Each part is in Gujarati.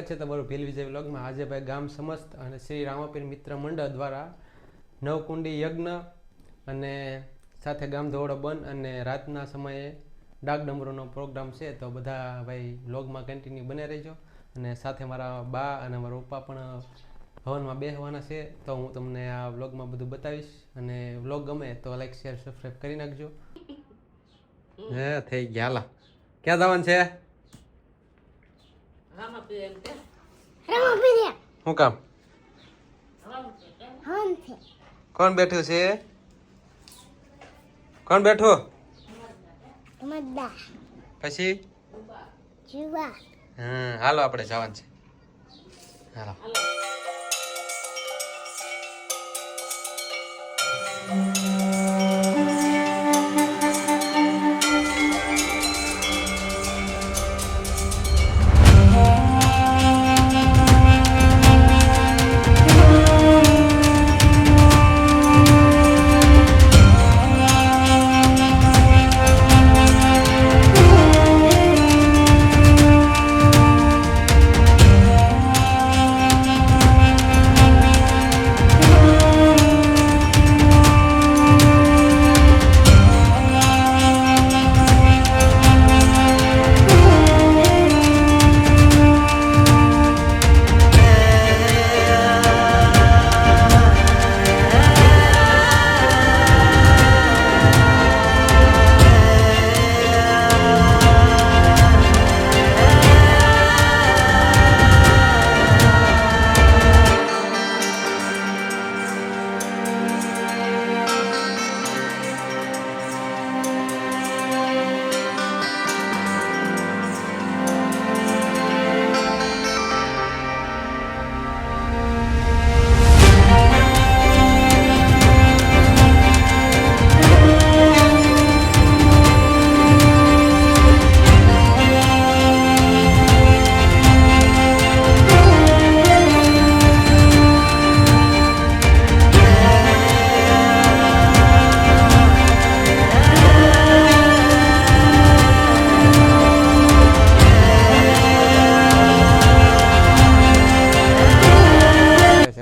છે તમારું ભીલ વિજય વ્લોગમાં। આજે ભાઈ ગામ સમસ્ત અને શ્રી રામાપીર મિત્ર મંડળ દ્વારા નવકુંડી યજ્ઞ અને સાથે ગામ ધોળો બંધ અને રાતના સમયે ડાક ડમરૂનો પ્રોગ્રામ છે। તો બધા ભાઈ વ્લોગમાં કન્ટિન્યુ બને રહેજો અને સાથે મારા બા અને મારા પપ્પા પણ હવનમાં બેસવાના છે। તો હું તમને આ વ્લોગમાં બધું બતાવીશ અને વ્લોગ ગમે તો લાઈક શેર સબસ્ક્રાઈબ કરી નાખજો। હે થઈ ગયા, હાલો ક્યાં જવાનું છે? શું કામ? કોણ બેઠું છે? કોણ બેઠું? પછી હા હાલો આપણે જવાનું છે, હાલો।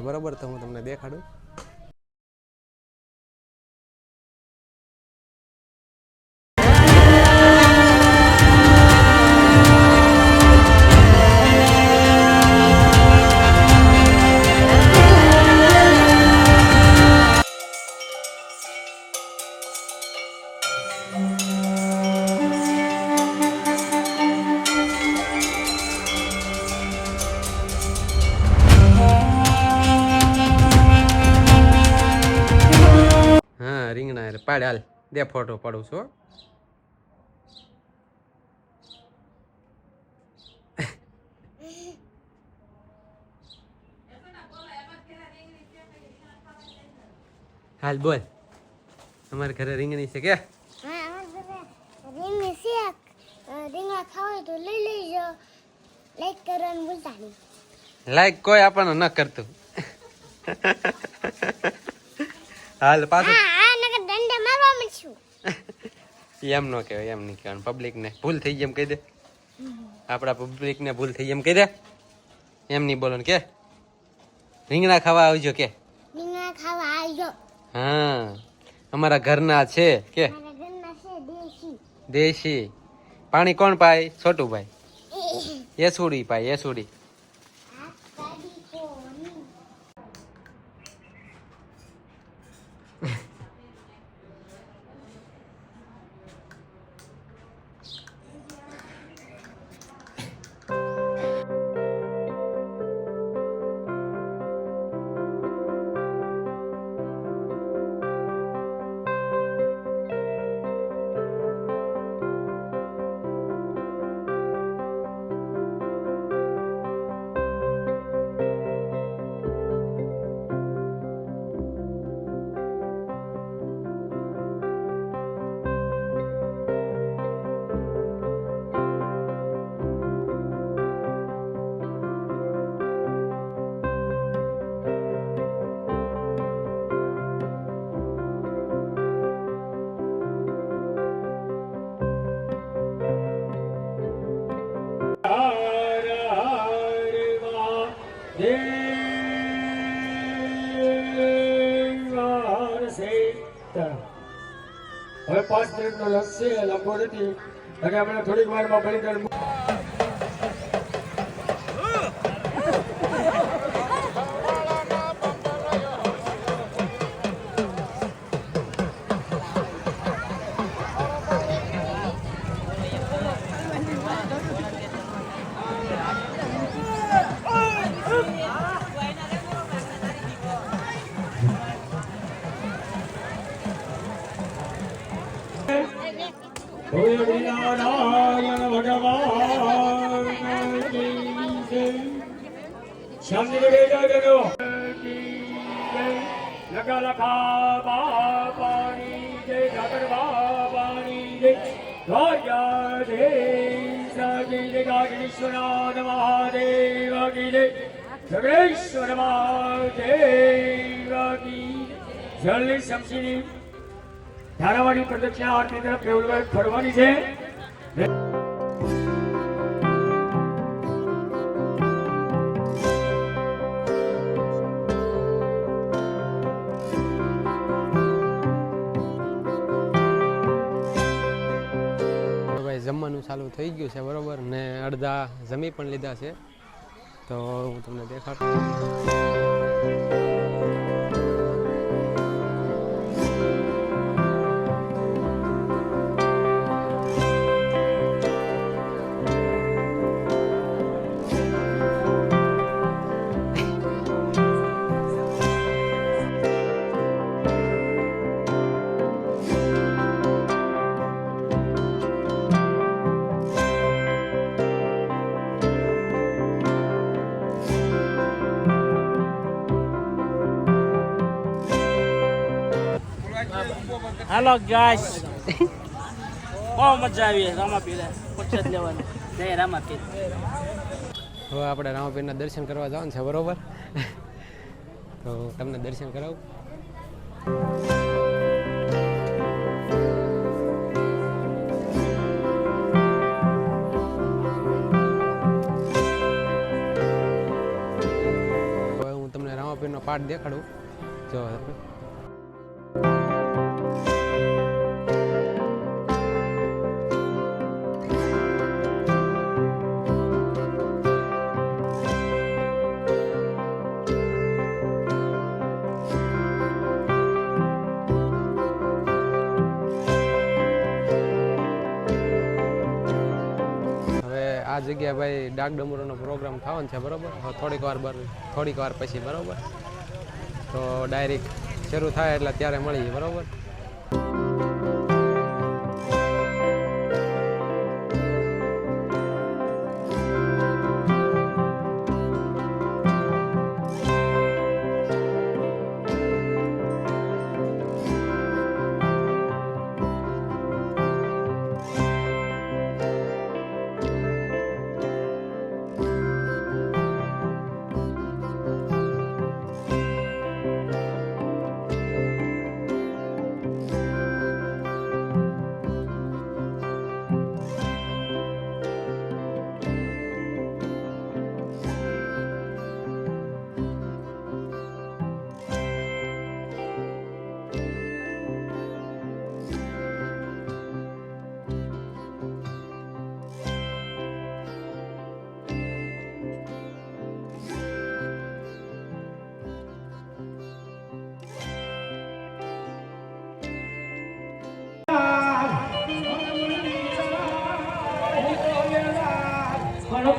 બરોબર, તો હું તમને દેખાડું। હા રીંગણા પાડ, હાલ દે ફોટો પાડું છું। હાલ બોલ, અમારે ઘરે રીંગણી છે કે? રીંગણા ખાવા તો લઈ લેજો, લાઈક કરવાનું ભૂલતા નહીં। લાઈક કોઈ આપણને ન કરતું। હાલ પાછું દંડે મારવા મળશું। એમ નો કહેવાય, એમ નહીં કહેવાનું, પબ્લિક ને ભૂલ થઈ ગઈ એમ કહી દે। આપણા પબ્લિક ને ભૂલ થઈ એમ કહી દે, એમ નહીં બોલો કે રીંગણા ખાવા આવજો કે રીંગણા ખાવા આવજો। હા અમારા ઘરના છે કે મારા ઘરના છે દેશી। દેશી પાણી કોણ પાય? છોટુભાઈ યસુડી પાય, યસુડી। આ કાઢી કોની? હવે 5 મિનિટનો લક્ષ છે, લાંબો નથી અને આપણે થોડીક વારમાં બલિદાન નારાયણ ભગવાન શાંતિ જગનો લગા લખા બાપાની જય ઠાકર બાપાની જય રાજા જય સગી જય ગાગેશ્વરનાથ મહાદેવ કી જય જગેશ્વર મહાદેવ કી જલ્દી સમસીની ધારાવાળી પ્રદક્ષિણા આરતી તરફ ફરવાની છે. ભાઈ જમવાનું ચાલુ થઈ ગયું છે બરોબર ને અડધા જમી પણ લીધા છે તો હું તમને દેખાડું. હાલો ગાઈસ બહુ મજા આવી રામાપીર પક્ષ લેવાનું જય રામાપીર. હવે આપણે રામાપીરના દર્શન કરવા જવાનું છે બરોબર તો તમને દર્શન કરાવું. હવે હું તમને રામાપીરનો પાઠ દેખાડું. જો આ જગ્યા ભાઈ ડાક ડમરોનો પ્રોગ્રામ થવાનો છે બરોબર. થોડીક વાર પછી બરોબર તો ડાયરેક્ટ શરૂ થાય એટલે ત્યારે મળીએ બરોબર.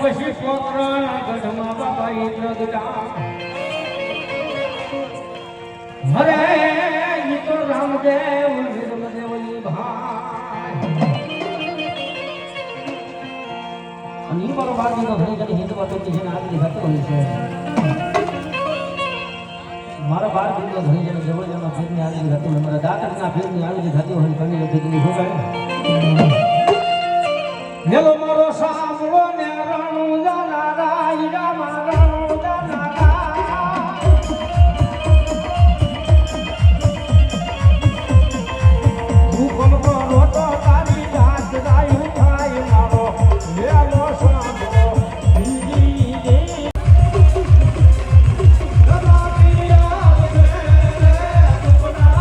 પછી છોકરા ગઢમાં બાબા ઇન્દ્રગડા હરે ઈ તો રામદેવ નિર્મદેવની ભાઈ અને ઈ મારો બાળકનો ઘણી ઘણી હિન્દમાં તો જેને આગળ થતો હોય છે મારા બાળકનો ઘણી જણ જવળજામાં ફીરની આગળ થતું હોય મારા દાંતના ફીરની આગળ થતી હોય ઘણી વખત શું કહે હેલો મારો સાંભળો ને રણુ જાનારા ઈરા મારા રણુ જાનારા હું કોણ કરો તો તારી જાત રાયું થાય મારો હેલો સાંભળો બીજી જે દબાવી આવે રે સુપના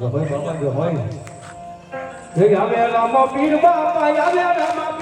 ભાઈ બાપા જો હોય આવે રામા પીર બાપા આવે રામા